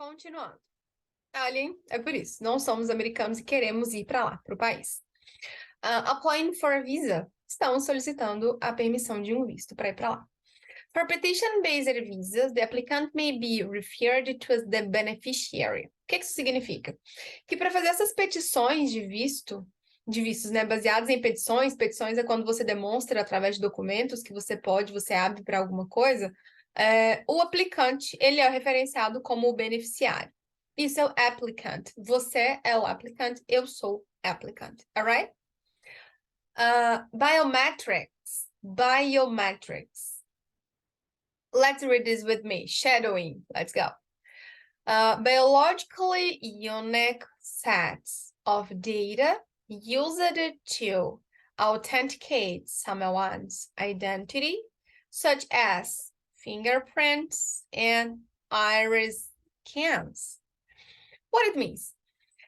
Continuando. Alien, é por isso. Não somos americanos e queremos ir para lá, para o país. Applying for a visa. Estamos solicitando a permissão de um visto para ir para lá. For petition-based visas, the applicant may be referred to the beneficiary. O que isso significa? Que para fazer essas petições de vistos, né, baseadas em petições é quando você demonstra através de documentos que você abre para alguma coisa, o aplicante, ele é referenciado como o beneficiário. Isso é o applicant. Você é o applicant, eu sou applicant, alright? Biometrics. Let's read this with me. Shadowing. Let's go. Biologically unique sets of data used to authenticate someone's identity, such as fingerprints and iris scans. What it means?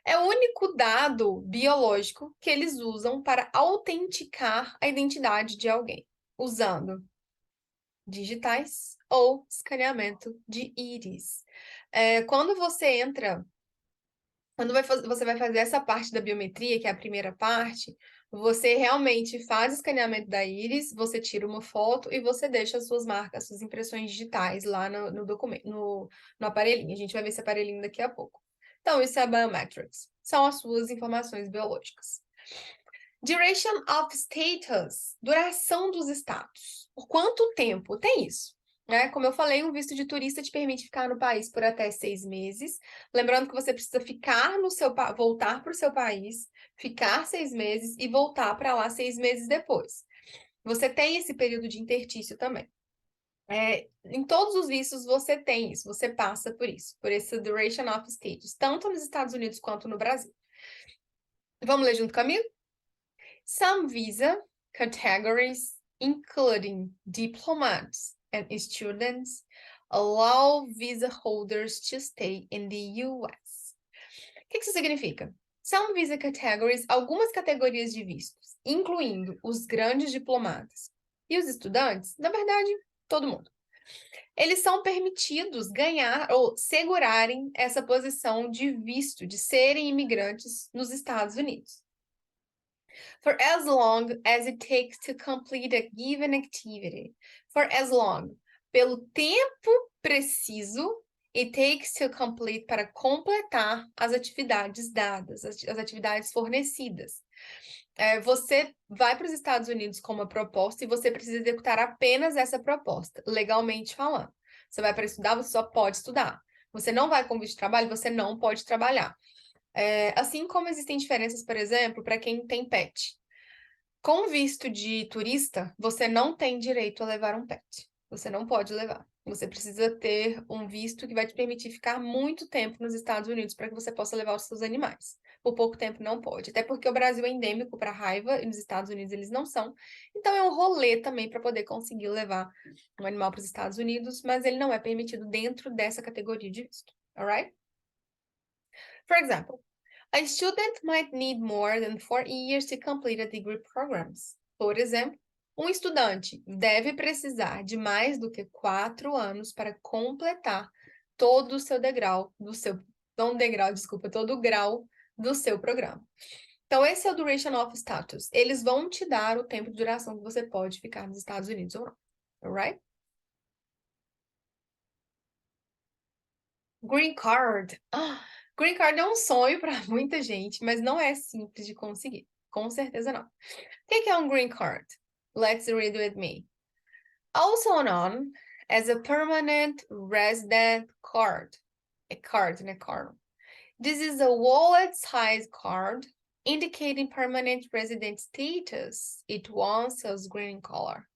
É o único dado biológico que eles usam para autenticar a identidade de alguém, usando digitais ou escaneamento de íris. Quando você vai fazer essa parte da biometria, que é a primeira parte, você realmente faz o escaneamento da íris, você tira uma foto e você deixa as suas marcas, as suas impressões digitais lá no documento, no aparelhinho. A gente vai ver esse aparelhinho daqui a pouco. Então, isso é biometrics. São as suas informações biológicas. Duration of status, duração dos status. Por quanto tempo? Tem isso, né? Como eu falei, um visto de turista te permite ficar no país por até 6 meses. Lembrando que você precisa voltar para o seu país, ficar 6 meses e voltar para lá 6 meses depois. Você tem esse período de interstício também. Em todos os vistos você tem isso, você passa por isso, por esse duration of status, tanto nos Estados Unidos quanto no Brasil. Vamos ler junto comigo? Some visa categories, including diplomats and students, allow visa holders to stay in the US. O que isso significa? Some visa categories, algumas categorias de vistos, incluindo os grandes diplomatas e os estudantes, na verdade, todo mundo. Eles são permitidos ganhar ou segurarem essa posição de visto, de serem imigrantes nos Estados Unidos. For as long as it takes to complete a given activity. For as long, pelo tempo preciso, it takes to complete, para completar as atividades dadas, as atividades fornecidas. Você vai para os Estados Unidos com uma proposta e você precisa executar apenas essa proposta, legalmente falando. Você vai para estudar, você só pode estudar. Você não vai com visto de trabalho, você não pode trabalhar. Assim como existem diferenças, por exemplo, para quem tem pet. Com visto de turista, você não tem direito a levar um pet. Você não pode levar. Você precisa ter um visto que vai te permitir ficar muito tempo nos Estados Unidos para que você possa levar os seus animais. Por pouco tempo não pode. Até porque o Brasil é endêmico para raiva e nos Estados Unidos eles não são. Então é um rolê também para poder conseguir levar um animal para os Estados Unidos, mas ele não é permitido dentro dessa categoria de visto. Alright? For example, a student might need more than 4 years to complete a degree programs. Por exemplo, um estudante deve precisar de mais do que 4 anos para completar todo o seu degrau, todo o grau do seu programa. Então, esse é o duration of status. Eles vão te dar o tempo de duração que você pode ficar nos Estados Unidos ou não. Alright? Green card. Green card é um sonho para muita gente, mas não é simples de conseguir. Com certeza não. O que é um green card? Let's read with me. Also known as a permanent resident card. A card, né? Card. This is a wallet-sized card indicating permanent resident status. It wants a green color.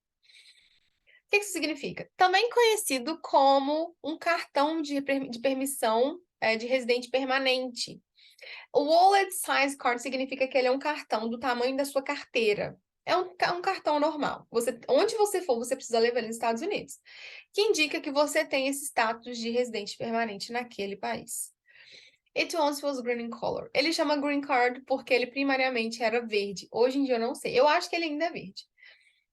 O que isso significa? Também conhecido como um cartão de permissão de residente permanente. O Wallet Size Card significa que ele é um cartão do tamanho da sua carteira. É um cartão normal. Onde você for, você precisa levar ele nos Estados Unidos. Que indica que você tem esse status de residente permanente naquele país. It once was green in color. Ele chama green card porque ele primariamente era verde. Hoje em dia eu não sei. Eu acho que ele ainda é verde.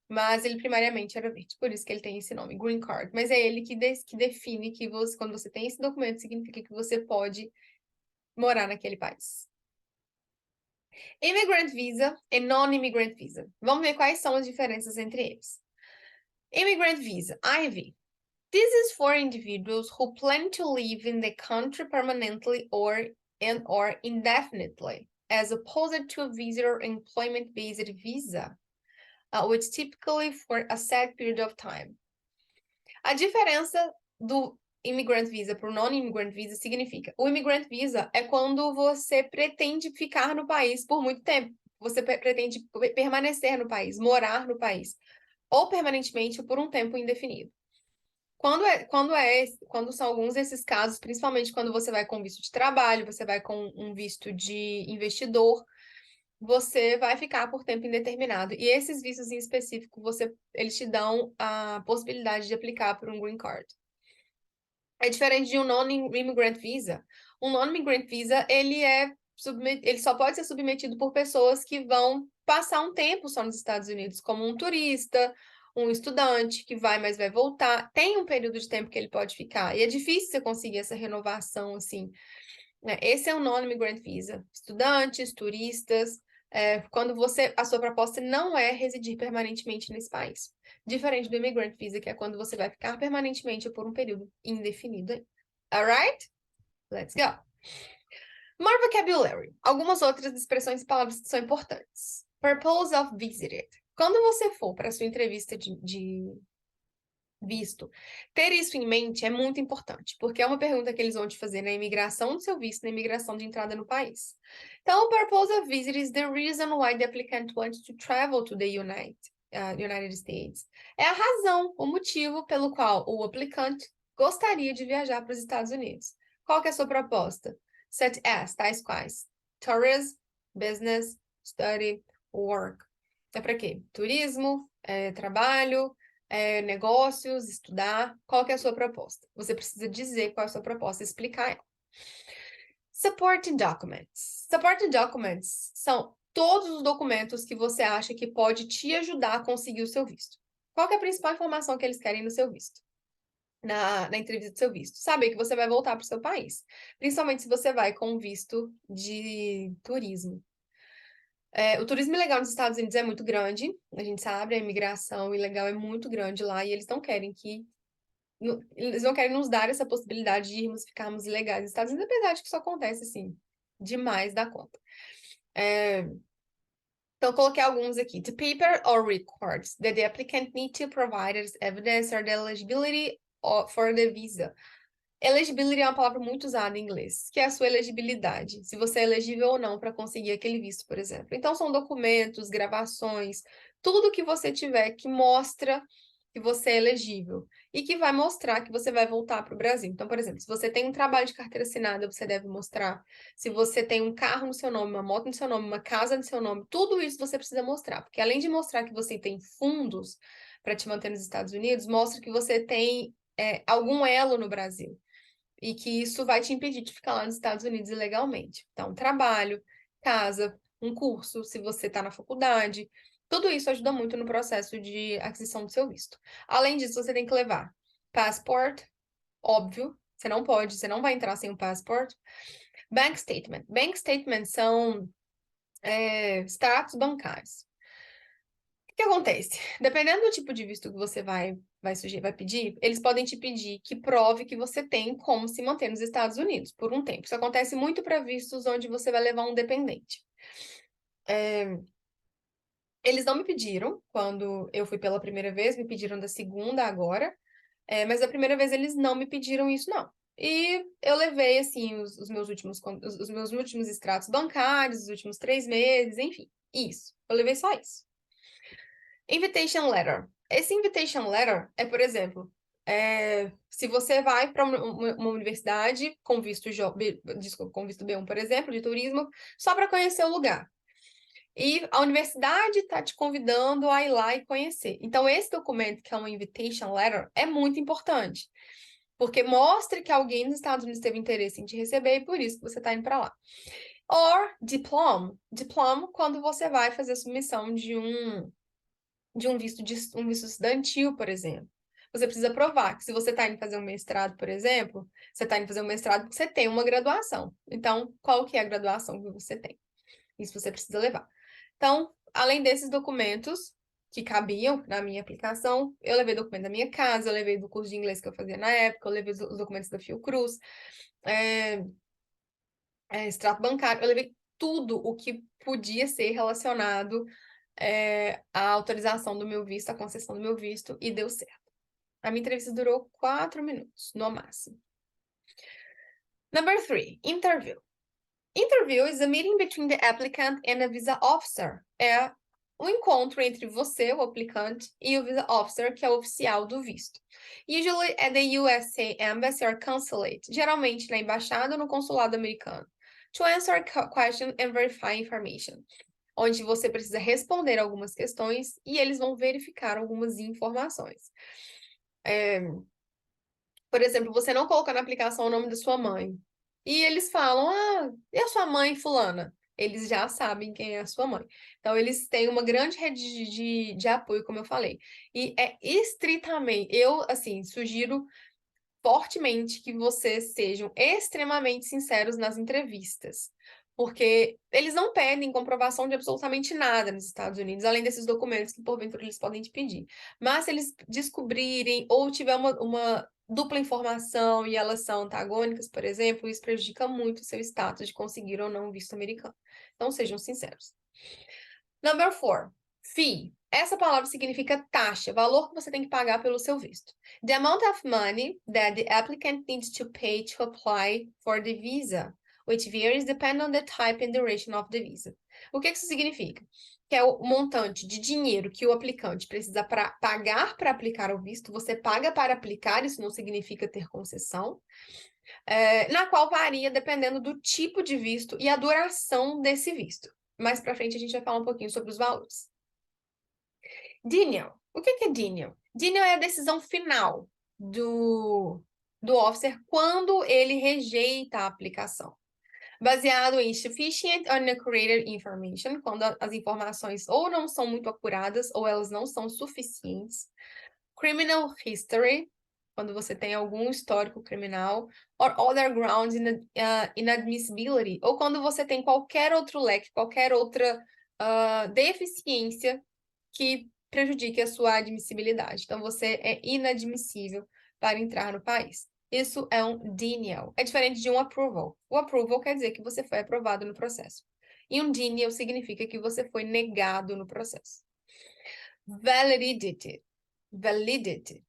mas ele primariamente era verde, por isso que ele tem esse nome, Green Card. Mas é ele que define que você, quando você tem esse documento, significa que você pode morar naquele país. Immigrant Visa e Non-Immigrant Visa. Vamos ver quais são as diferenças entre eles. Immigrant Visa, IV. This is for individuals who plan to live in the country permanently or indefinitely, as opposed to a visitor employment-based visa, which typically for a set period of time. A diferença do Immigrant Visa para o Non-Immigrant Visa significa: o Immigrant Visa é quando você pretende ficar no país por muito tempo. Você pretende permanecer no país, morar no país, ou permanentemente ou por um tempo indefinido. Quando são alguns desses casos, principalmente quando você vai com visto de trabalho, você vai com um visto de investidor, você vai ficar por tempo indeterminado. E esses vistos em específico, eles te dão a possibilidade de aplicar por um Green Card. É diferente de um Non-Immigrant Visa. Um Non-Immigrant Visa, ele só pode ser submetido por pessoas que vão passar um tempo só nos Estados Unidos, como um turista, um estudante que vai, mas vai voltar. Tem um período de tempo que ele pode ficar. E é difícil você conseguir essa renovação, assim, né? Esse é o Non-Immigrant Visa. Estudantes, turistas, quando a sua proposta não é residir permanentemente nesse país. Diferente do Immigrant Visa, que é quando você vai ficar permanentemente por um período indefinido. Alright? Let's go. More vocabulary. Algumas outras expressões e palavras que são importantes. Purpose of visited. Quando você for para a sua entrevista de visto, ter isso em mente é muito importante, porque é uma pergunta que eles vão te fazer na imigração do seu visto, na imigração de entrada no país. Então, o purpose of visit is the reason why the applicant wants to travel to the United States. É a razão, o motivo pelo qual o aplicante gostaria de viajar para os Estados Unidos. Qual que é a sua proposta? Such as, tais quais, tourism, business, study, work. É para quê? Turismo, trabalho, negócios, estudar. Qual que é a sua proposta? Você precisa dizer qual é a sua proposta, explicar ela. Supporting documents. Supporting documents são todos os documentos que você acha que pode te ajudar a conseguir o seu visto. Qual que é a principal informação que eles querem no seu visto? Na entrevista do seu visto. Saber que você vai voltar para o seu país. Principalmente se você vai com visto de turismo. O turismo ilegal nos Estados Unidos é muito grande, a gente sabe, a imigração ilegal é muito grande lá e eles não querem nos dar essa possibilidade de ficarmos ilegais nos Estados Unidos, apesar de que isso acontece, assim, demais da conta. Então, coloquei alguns aqui. The paper or records that the applicant need to provide as evidence or the eligibility for the visa. Eligibility é uma palavra muito usada em inglês, que é a sua elegibilidade, se você é elegível ou não para conseguir aquele visto, por exemplo. Então, são documentos, gravações, tudo que você tiver que mostra que você é elegível e que vai mostrar que você vai voltar para o Brasil. Então, por exemplo, se você tem um trabalho de carteira assinada, você deve mostrar. Se você tem um carro no seu nome, uma moto no seu nome, uma casa no seu nome, tudo isso você precisa mostrar, porque além de mostrar que você tem fundos para te manter nos Estados Unidos, mostra que você tem algum elo no Brasil e que isso vai te impedir de ficar lá nos Estados Unidos ilegalmente. Então, trabalho, casa, um curso, se você está na faculdade, tudo isso ajuda muito no processo de aquisição do seu visto. Além disso, você tem que levar passport, óbvio, você não vai entrar sem um passport. Bank statement. Bank statements são extratos bancários. O que acontece? Dependendo do tipo de visto que você vai pedir, eles podem te pedir que prove que você tem como se manter nos Estados Unidos por um tempo. Isso acontece muito para vistos onde você vai levar um dependente. Eles não me pediram quando eu fui pela primeira vez, me pediram da segunda agora, mas da primeira vez eles não me pediram isso, não. E eu levei, assim, os meus últimos extratos bancários, os últimos 3 meses, enfim, isso. Eu levei só isso. Invitation letter. Esse invitation letter é, por exemplo, se você vai para uma universidade com visto B1, por exemplo, de turismo, só para conhecer o lugar. E a universidade está te convidando a ir lá e conhecer. Então, esse documento, que é um invitation letter, é muito importante. Porque mostra que alguém nos Estados Unidos teve interesse em te receber e por isso que você está indo para lá. Or diploma. Diploma, quando você vai fazer a submissão de de um visto estudantil, por exemplo. Você precisa provar que se você está indo fazer um mestrado, por exemplo, você está indo fazer um mestrado porque você tem uma graduação. Então, qual que é a graduação que você tem? Isso você precisa levar. Então, além desses documentos que cabiam na minha aplicação, eu levei documento da minha casa, eu levei do curso de inglês que eu fazia na época, eu levei os documentos da Fiocruz, extrato bancário, eu levei tudo o que podia ser relacionado à autorização do meu visto, à concessão do meu visto, e deu certo. A minha entrevista durou 4 minutos, no máximo. Number 3, interview. Interview is a meeting between the applicant and a visa officer. É um encontro entre você, o aplicante, e o visa officer, que é o oficial do visto. Usually at the USA Embassy or Consulate, geralmente na embaixada ou no consulado americano, to answer questions and verify information, onde você precisa responder algumas questões e eles vão verificar algumas informações. Por exemplo, você não colocou na aplicação o nome da sua mãe. E eles falam, e a sua mãe, fulana? Eles já sabem quem é a sua mãe. Então, eles têm uma grande rede de apoio, como eu falei. E é estritamente, eu, assim, sugiro fortemente que vocês sejam extremamente sinceros nas entrevistas. Porque eles não pedem comprovação de absolutamente nada nos Estados Unidos, além desses documentos que, porventura, eles podem te pedir. Mas se eles descobrirem ou tiver uma dupla informação e elas são antagônicas, por exemplo, isso prejudica muito o seu status de conseguir ou não um visto americano. Então, sejam sinceros. Number 4, fee. Essa palavra significa taxa, valor que você tem que pagar pelo seu visto. The amount of money that the applicant needs to pay to apply for the visa, which varies depending on the type and duration of the visa. O que isso significa? Que é o montante de dinheiro que o aplicante precisa pagar para aplicar o visto. Você paga para aplicar, isso não significa ter concessão. Na qual varia dependendo do tipo de visto e a duração desse visto. Mais para frente a gente vai falar um pouquinho sobre os valores. Denial. O que é denial? Denial é a decisão final do officer quando ele rejeita a aplicação. Baseado em sufficient unaccurate information, quando as informações ou não são muito acuradas ou elas não são suficientes. Criminal history, quando você tem algum histórico criminal, or other grounds inadmissibility, ou quando você tem qualquer outro leque, qualquer outra deficiência que prejudique a sua admissibilidade. Então, você é inadmissível para entrar no país. Isso é um denial. É diferente de um approval. O approval quer dizer que você foi aprovado no processo. E um denial significa que você foi negado no processo. Validity. Validity.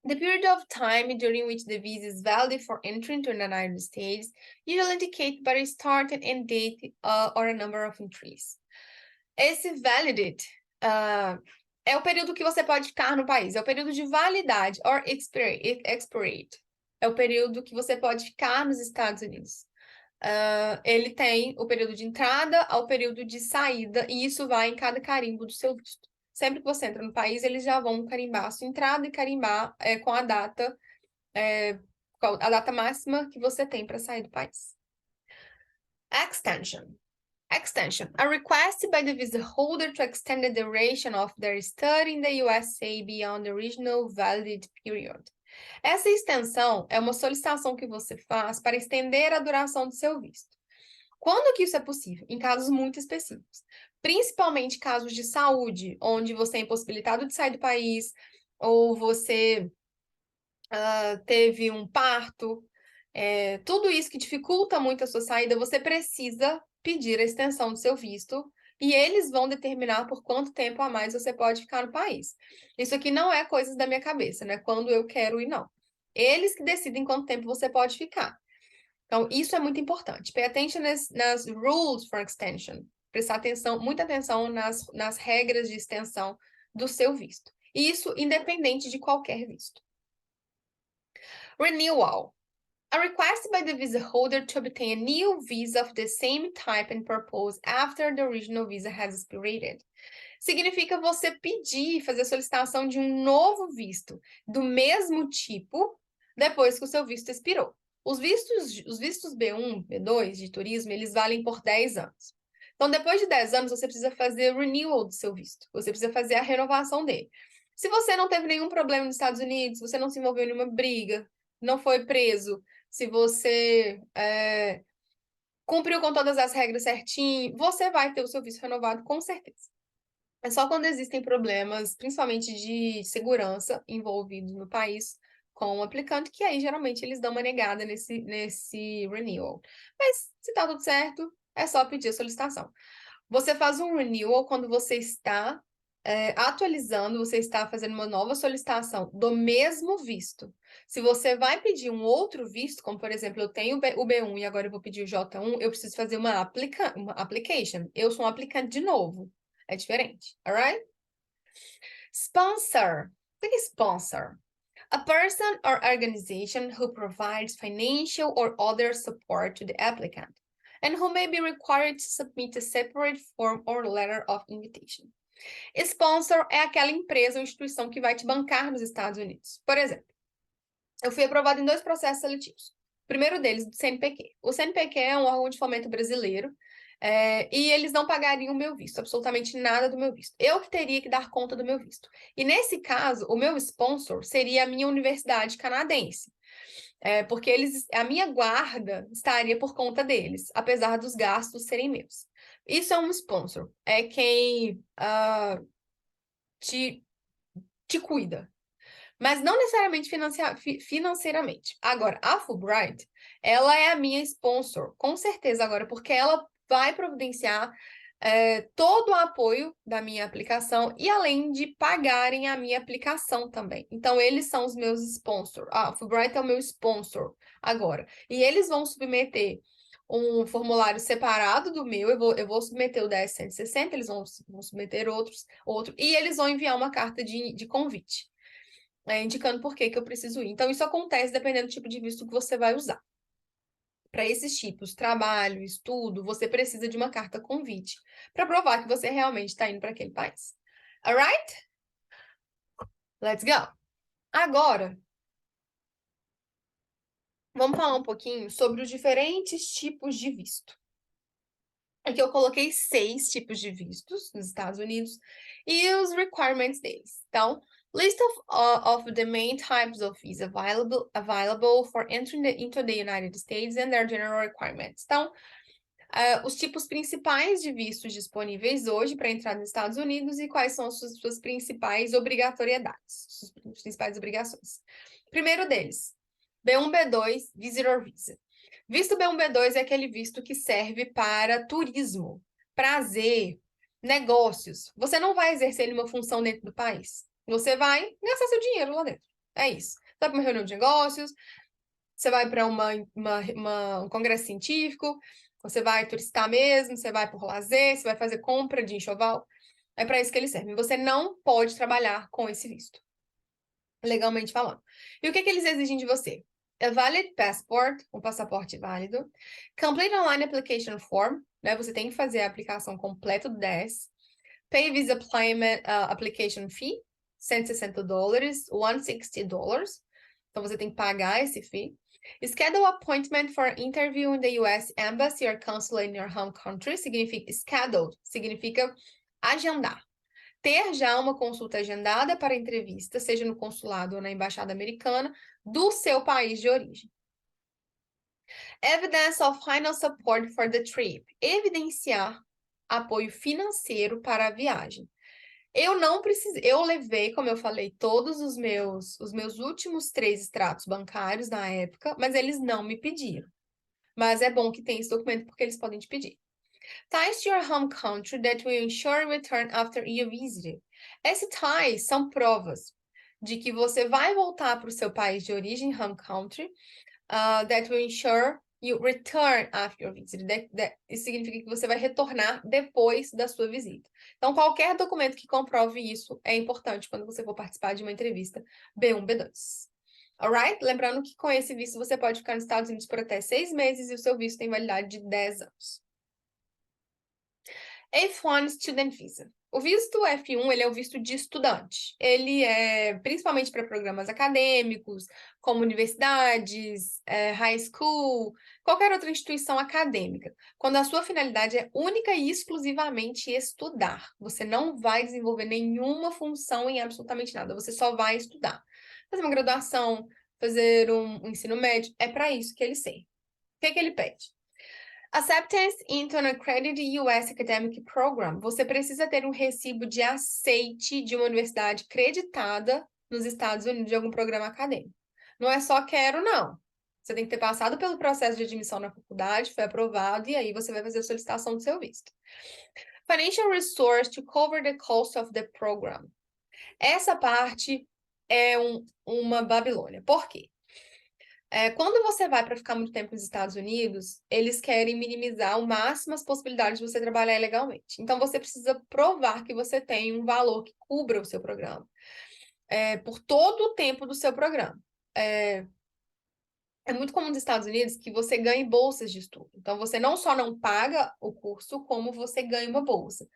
The period of time during which the visa is valid for entry into the United States usually indicated by a start and end date or a number of entries. Esse validate é o período que você pode ficar no país, é o período de validade, or expirate. É o período que você pode ficar nos Estados Unidos. Ele tem o período de entrada ao período de saída, e isso vai em cada carimbo do seu visto. Sempre que você entra no país, eles já vão carimbar a sua entrada e carimbar com a data máxima que você tem para sair do país. Extension. Extension. A request by the visa holder to extend the duration of their study in the USA beyond the original valid period. Essa extensão é uma solicitação que você faz para estender a duração do seu visto. Quando que isso é possível? Em casos muito específicos. Principalmente casos de saúde, onde você é impossibilitado de sair do país, ou você teve um parto, tudo isso que dificulta muito a sua saída, você precisa pedir a extensão do seu visto e eles vão determinar por quanto tempo a mais você pode ficar no país. Isso aqui não é coisas da minha cabeça, né? Quando eu quero ir, não. Eles que decidem quanto tempo você pode ficar. Então, isso é muito importante. Pay attention nas rules for extension. Prestar atenção, muita atenção nas regras de extensão do seu visto. E isso independente de qualquer visto. Renewal. A request by the visa holder to obtain a new visa of the same type and purpose after the original visa has expired. Significa você pedir, fazer a solicitação de um novo visto do mesmo tipo depois que o seu visto expirou. Os vistos B1, B2 de turismo, eles valem por 10 anos. Então, depois de 10 anos, você precisa fazer o renewal do seu visto. Você precisa fazer a renovação dele. Se você não teve nenhum problema nos Estados Unidos, se você não se envolveu em nenhuma briga, não foi preso, se você cumpriu com todas as regras certinho, você vai ter o seu visto renovado com certeza. É só quando existem problemas, principalmente de segurança envolvidos no país com o aplicante, que aí geralmente eles dão uma negada nesse renewal. Mas se tá tudo certo, é só pedir a solicitação. Você faz um renewal quando você está atualizando, você está fazendo uma nova solicitação do mesmo visto. Se você vai pedir um outro visto, como por exemplo, eu tenho o B1 e agora eu vou pedir o J1, eu preciso fazer uma application. Eu sou um aplicante de novo. É diferente, alright? Sponsor. O que é sponsor? A person or organization who provides financial or other support to the applicant, and who may be required to submit a separate form or letter of invitation. Sponsor é aquela empresa ou instituição que vai te bancar nos Estados Unidos. Por exemplo, eu fui aprovada em 2 processos seletivos. O primeiro deles, do CNPq. O CNPq é um órgão de fomento brasileiro, e eles não pagariam o meu visto, absolutamente nada do meu visto. Eu que teria que dar conta do meu visto. E nesse caso, o meu sponsor seria a minha universidade canadense. Porque a minha guarda estaria por conta deles, apesar dos gastos serem meus. Isso é um sponsor, é quem te cuida, mas não necessariamente financeiramente. Agora, a Fulbright, ela é a minha sponsor, com certeza agora, porque ela vai providenciar todo o apoio da minha aplicação e além de pagarem a minha aplicação também. Então, eles são os meus sponsors. A Fulbright é o meu sponsor agora. E eles vão submeter um formulário separado do meu, eu vou submeter o 10.160, eles vão submeter outro, e eles vão enviar uma carta de convite, indicando por que eu preciso ir. Então, isso acontece dependendo do tipo de visto que você vai usar. Para esses tipos, trabalho, estudo, você precisa de uma carta convite para provar que você realmente está indo para aquele país. Alright? Let's go! Agora, vamos falar um pouquinho sobre os diferentes tipos de visto. Aqui eu coloquei 6 tipos de vistos nos Estados Unidos e os requirements deles. Então, list of the main types of visa available for entering into the United States and their general requirements. Então, os tipos principais de vistos disponíveis hoje para entrar nos Estados Unidos e quais são as suas principais obrigatoriedades, suas principais obrigações. Primeiro deles, B1, B2, Visitor Visa. Visto B1, B2 é aquele visto que serve para turismo, prazer, negócios. Você não vai exercer uma função dentro do país. Você vai gastar seu dinheiro lá dentro. É isso. Você vai para uma reunião de negócios, você vai para um congresso científico, você vai turistar mesmo, você vai por lazer, você vai fazer compra de enxoval. É para isso que ele serve. Você não pode trabalhar com esse visto, legalmente falando. E o que eles exigem de você? A valid passport, um passaporte válido. Complete online application form, né? Você tem que fazer a aplicação completa do 10. Pay visa application fee, $160, $160. Então, você tem que pagar esse fee. Schedule appointment for interview in the US Embassy or consulate in your home country. Scheduled significa agendar. Ter já uma consulta agendada para entrevista, seja no consulado ou na embaixada americana, do seu país de origem. Evidence of final support for the trip. Evidenciar apoio financeiro para a viagem. Eu não precisei, eu levei, como eu falei, todos os meus últimos 3 extratos bancários na época, mas eles não me pediram. Mas é bom que tenha esse documento porque eles podem te pedir. Ties to your home country that will ensure return after you visited. Esses ties são provas de que você vai voltar para o seu país de origem, home country, that will ensure you return after your visit. Isso significa que você vai retornar depois da sua visita. Então, qualquer documento que comprove isso é importante quando você for participar de uma entrevista B1, B2. Alright? Lembrando que com esse visto você pode ficar nos Estados Unidos por até 6 meses e o seu visto tem validade de 10 anos. F1 Student Visa. O visto F1, ele é o visto de estudante. Ele é principalmente para programas acadêmicos, como universidades, high school, qualquer outra instituição acadêmica. Quando a sua finalidade é única e exclusivamente estudar. Você não vai desenvolver nenhuma função em absolutamente nada. Você só vai estudar. Fazer uma graduação, fazer um ensino médio. É para isso que ele serve. O que ele pede? Acceptance into an accredited US academic program. Você precisa ter um recibo de aceite de uma universidade creditada nos Estados Unidos de algum programa acadêmico. Não é só quero, não. Você tem que ter passado pelo processo de admissão na faculdade, foi aprovado, e aí você vai fazer a solicitação do seu visto. Financial resource to cover the cost of the program. Essa parte é uma Babilônia. Por quê? Quando você vai para ficar muito tempo nos Estados Unidos, eles querem minimizar ao máximo as possibilidades de você trabalhar ilegalmente. Então, você precisa provar que você tem um valor que cubra o seu programa, por todo o tempo do seu programa. É muito comum nos Estados Unidos que você ganhe bolsas de estudo. Então, você não só não paga o curso, como você ganha uma bolsa.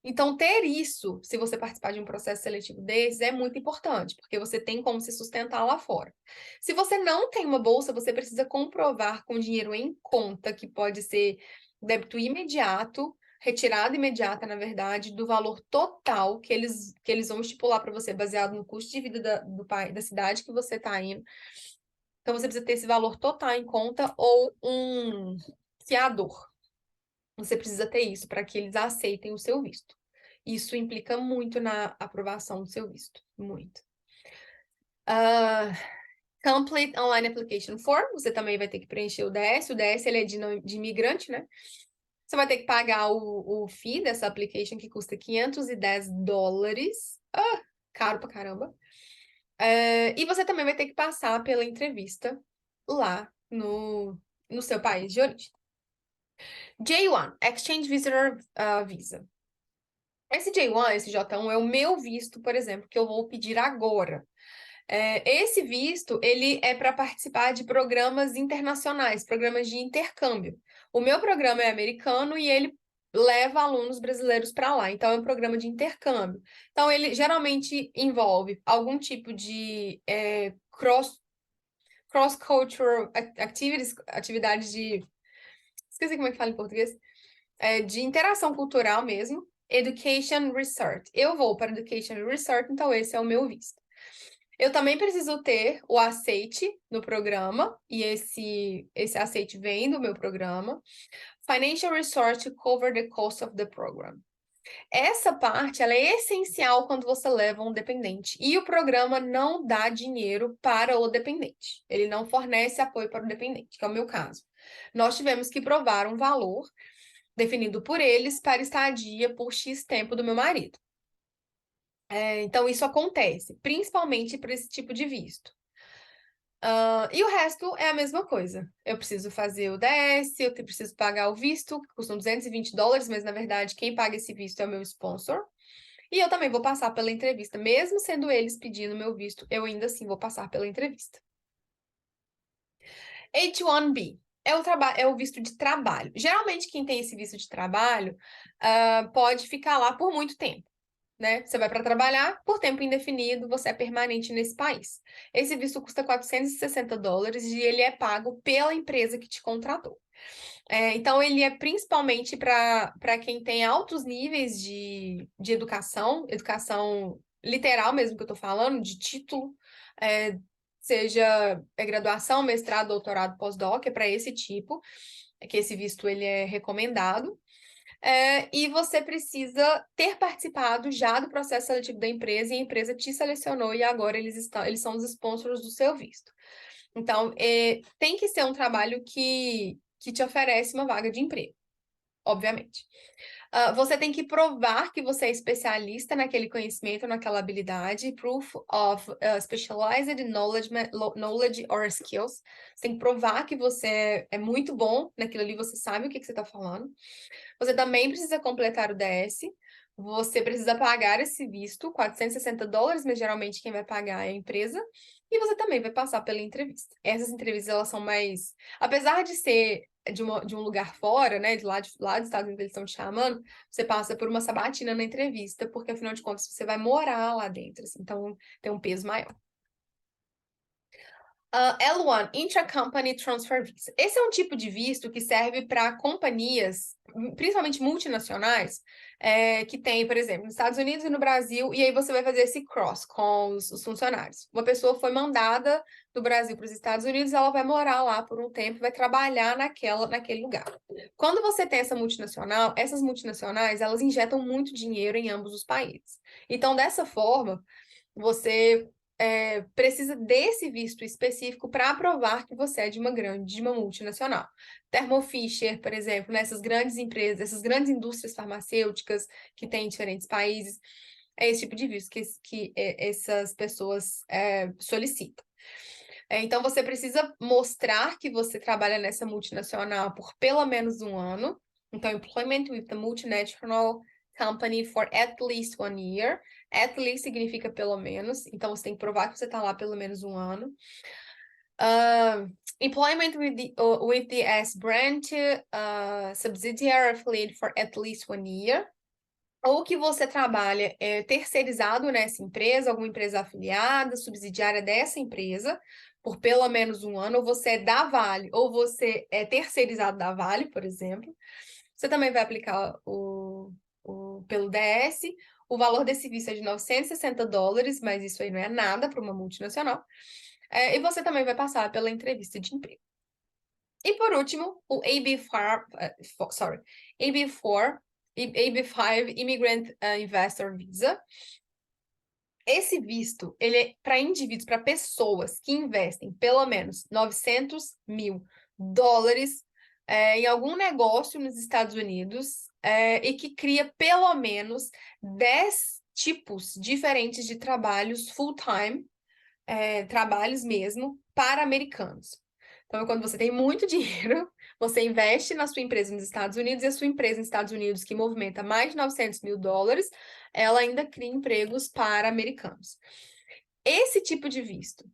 Então, ter isso, se você participar de um processo seletivo desses, é muito importante, porque você tem como se sustentar lá fora. Se você não tem uma bolsa, você precisa comprovar com dinheiro em conta, que pode ser débito imediato, retirada imediata, na verdade, do valor total que eles vão estipular para você, baseado no custo de vida da cidade que você está indo. Então, você precisa ter esse valor total em conta ou um fiador. Você precisa ter isso para que eles aceitem o seu visto. Isso implica muito na aprovação do seu visto. Muito. Complete Online Application Form. Você também vai ter que preencher o DS. O DS ele é de imigrante, né? Você vai ter que pagar o fee dessa application, que custa $510. Caro pra caramba. E você também vai ter que passar pela entrevista lá no seu país de origem. J1, Exchange Visitor Visa. Esse J1, esse J1 é o meu visto, por exemplo, que eu vou pedir agora. Esse visto, ele é para participar de programas internacionais, programas de intercâmbio. O meu programa é americano e ele leva alunos brasileiros para lá. Então, é um programa de intercâmbio. Então, ele geralmente envolve algum tipo de cross-cultural atividades de... Esqueci como é que fala em português. De interação cultural mesmo. Education Research. Eu vou para Education Research, então esse é o meu visto. Eu também preciso ter o aceite no programa, e esse aceite vem do meu programa. Financial Resource to cover the cost of the program. Essa parte, ela é essencial quando você leva um dependente. E o programa não dá dinheiro para o dependente. Ele não fornece apoio para o dependente, que é o meu caso. Nós tivemos que provar um valor definido por eles para estadia por X tempo do meu marido. Então, isso acontece, principalmente para esse tipo de visto. E o resto é a mesma coisa. Eu preciso fazer o DS, eu preciso pagar o visto, que custam $220, mas na verdade quem paga esse visto é o meu sponsor. E eu também vou passar pela entrevista, mesmo sendo eles pedindo meu visto, eu ainda assim vou passar pela entrevista. H-1B é o visto de trabalho. Geralmente, quem tem esse visto de trabalho pode ficar lá por muito tempo, né? Você vai para trabalhar por tempo indefinido, você é permanente nesse país. Esse visto custa $460 e ele é pago pela empresa que te contratou. Então, ele é principalmente para quem tem altos níveis de educação literal mesmo que eu estou falando, de título, seja graduação, mestrado, doutorado, pós-doc, é para esse tipo, que esse visto ele é recomendado. E você precisa ter participado já do processo seletivo da empresa, e a empresa te selecionou e agora eles são os sponsors do seu visto. Então, tem que ser um trabalho que te oferece uma vaga de emprego, obviamente. Você tem que provar que você é especialista naquele conhecimento, naquela habilidade, proof of specialized knowledge or skills. Você tem que provar que você é muito bom naquilo ali, você sabe o que você está falando. Você também precisa completar o DS. Você precisa pagar esse visto, $460, mas geralmente quem vai pagar é a empresa. E você também vai passar pela entrevista. Essas entrevistas, elas são mais... Apesar de ser de um lugar fora, né? Lá dos Estados Unidos eles estão te chamando, você passa por uma sabatina na entrevista, porque afinal de contas você vai morar lá dentro, assim, então tem um peso maior. L1, Intra-Company Transfer Visa. Esse é um tipo de visto que serve para companhias, principalmente multinacionais, que tem, por exemplo, nos Estados Unidos e no Brasil, e aí você vai fazer esse cross com os funcionários. Uma pessoa foi mandada do Brasil para os Estados Unidos, ela vai morar lá por um tempo e vai trabalhar naquele lugar. Quando você tem essa multinacional, essas multinacionais, elas injetam muito dinheiro em ambos os países. Então, dessa forma, você precisa desse visto específico para provar que você é de uma multinacional. Thermo Fisher, por exemplo, nessas grandes empresas, essas grandes indústrias farmacêuticas que tem em diferentes países, é esse tipo de visto que essas pessoas solicitam. Então, você precisa mostrar que você trabalha nessa multinacional por pelo menos um ano. Então, employment with the multinational company for at least 1 year. At least significa pelo menos. Então, você tem que provar que você está lá pelo menos um ano. Employment with the S branch subsidiary affiliate for at least 1 year. Ou que você trabalha terceirizado nessa empresa, alguma empresa afiliada, subsidiária dessa empresa, por pelo menos um ano, ou você é da Vale, ou você é terceirizado da Vale, por exemplo. Você também vai aplicar pelo DS. O valor desse visto é de $960, mas isso aí não é nada para uma multinacional. E você também vai passar pela entrevista de emprego. E por último, o AB5 Immigrant Investor Visa. Esse visto, ele é para indivíduos, para pessoas que investem pelo menos $900 mil em algum negócio nos Estados Unidos e que cria pelo menos 10 tipos diferentes de trabalhos full-time, trabalhos mesmo, para americanos. Então, quando você tem muito dinheiro, você investe na sua empresa nos Estados Unidos, e a sua empresa nos Estados Unidos, que movimenta mais de $900 mil, ela ainda cria empregos para americanos. Esse tipo de visto,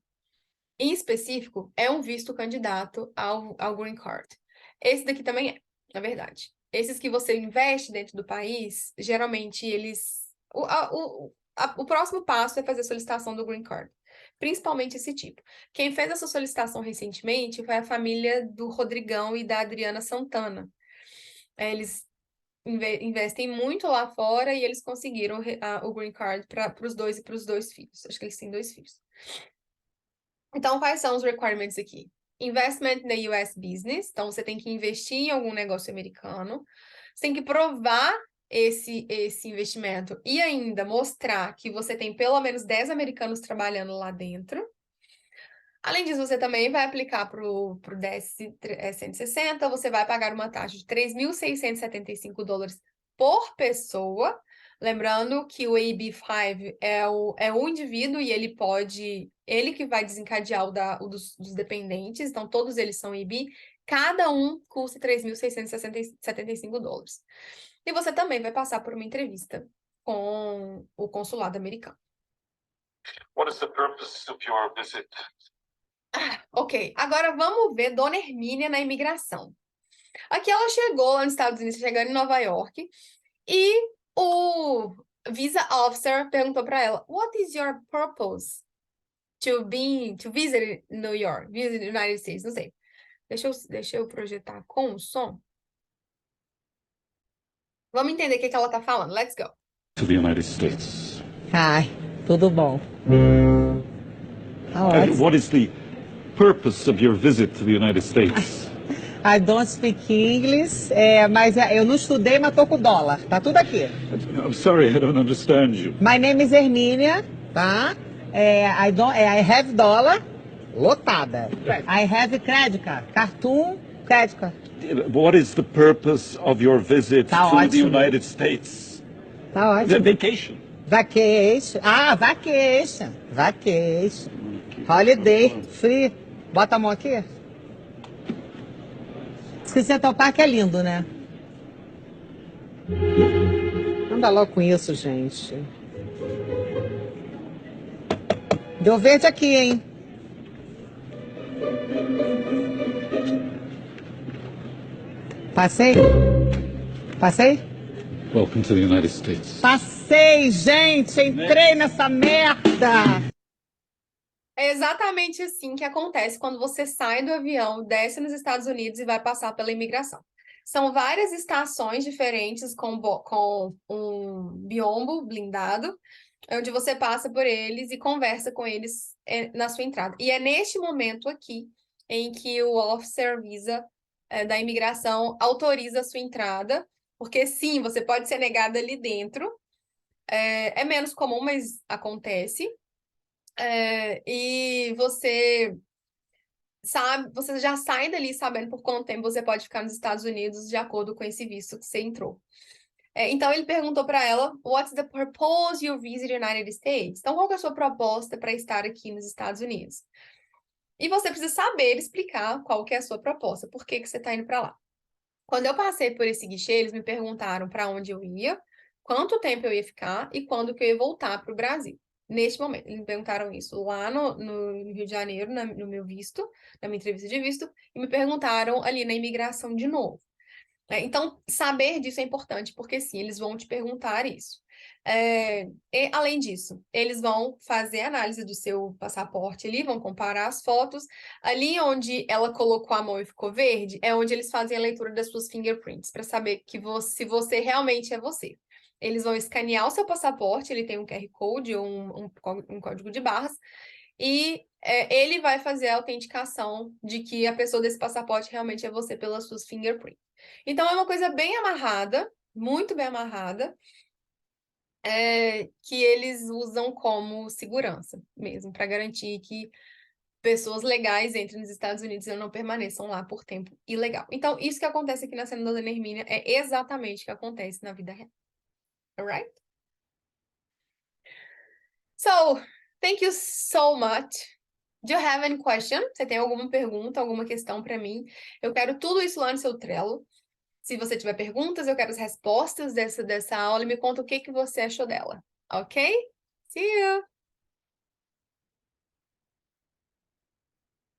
em específico, é um visto candidato ao Green Card. Esse daqui também é, na verdade. Esses que você investe dentro do país, geralmente eles... O próximo passo é fazer a solicitação do Green Card. Principalmente esse tipo. Quem fez essa solicitação recentemente foi a família do Rodrigão e da Adriana Santana. Eles investem muito lá fora e eles conseguiram o Green Card para os dois e para os 2 filhos. Acho que eles têm 2 filhos. Então, quais são os requirements aqui? Investment in the US business. Então, você tem que investir em algum negócio americano. Você tem que provar esse investimento e ainda mostrar que você tem pelo menos 10 americanos trabalhando lá dentro. Além disso, você também vai aplicar para o DS 160, você vai pagar uma taxa de $3.675 por pessoa. Lembrando que o AB5 é o indivíduo e ele que vai desencadear o dos dependentes, então todos eles são AB, cada um custa $3.675. E você também vai passar por uma entrevista com o consulado americano. What is the purpose of your visit? Ok, agora vamos ver Dona Hermínia na imigração. Aqui ela chegou lá nos Estados Unidos, chegando em Nova York, e o visa officer perguntou para ela: What is your purpose to visit New York, visit the United States? Não sei. Deixa eu projetar com o som. Vamos entender o que ela tá falando. Let's go. To the United States. Hi, tudo bom? What is the purpose of your visit to the United States? I don't speak English, mas eu não estudei, mas tô com dólar. Tá tudo aqui. I'm sorry, I don't understand you. My name is Hermínia, tá? I have dollar, lotada. I have credit card, cartoon, credit card. What is the purpose of your visit Tá to the ótimo. United States? Tá ótimo. Vacation. Vacation. Ah, vacation. Vacation. Holiday, free. Bota a mão aqui. Diz que Central Park é lindo, né? Anda logo com isso, gente. Deu verde aqui, hein? Passei? Passei? Welcome to the United States. Passei, gente! Entrei nessa merda! É exatamente assim que acontece quando você sai do avião, desce nos Estados Unidos e vai passar pela imigração. São várias estações diferentes com um biombo blindado, onde você passa por eles e conversa com eles na sua entrada. E é neste momento aqui em que o officer visa da imigração autoriza a sua entrada, porque sim, você pode ser negada ali dentro. É menos comum, mas acontece. E você sabe, você já sai dali sabendo por quanto tempo você pode ficar nos Estados Unidos de acordo com esse visto que você entrou. Então ele perguntou para ela, what's the purpose you visit the United States? Então qual que é a sua proposta para estar aqui nos Estados Unidos? E você precisa saber explicar qual que é a sua proposta, por que que você está indo para lá. Quando eu passei por esse guichê, eles me perguntaram para onde eu ia, quanto tempo eu ia ficar e quando que eu ia voltar para o Brasil. Neste momento, eles me perguntaram isso lá no Rio de Janeiro, no meu visto, na minha entrevista de visto, e me perguntaram ali na imigração de novo. Então, saber disso é importante, porque sim, eles vão te perguntar isso. E, além disso, eles vão fazer a análise do seu passaporte ali, vão comparar as fotos. Ali onde ela colocou a mão e ficou verde, é onde eles fazem a leitura das suas fingerprints, para saber que se você realmente é você. Eles vão escanear o seu passaporte, ele tem um QR Code ou um código de barras, e ele vai fazer a autenticação de que a pessoa desse passaporte realmente é você pelas suas fingerprints. Então, é uma coisa bem amarrada, muito bem amarrada, que eles usam como segurança mesmo, para garantir que pessoas legais entrem nos Estados Unidos e não permaneçam lá por tempo ilegal. Então, isso que acontece aqui na cena da Dona Hermínia é exatamente o que acontece na vida real. Alright? So, thank you so much. Do you have any question? Você tem alguma pergunta, alguma questão para mim? Eu quero tudo isso lá no seu Trello. Se você tiver perguntas, eu quero as respostas dessa aula e me conta o que você achou dela. Ok? See you!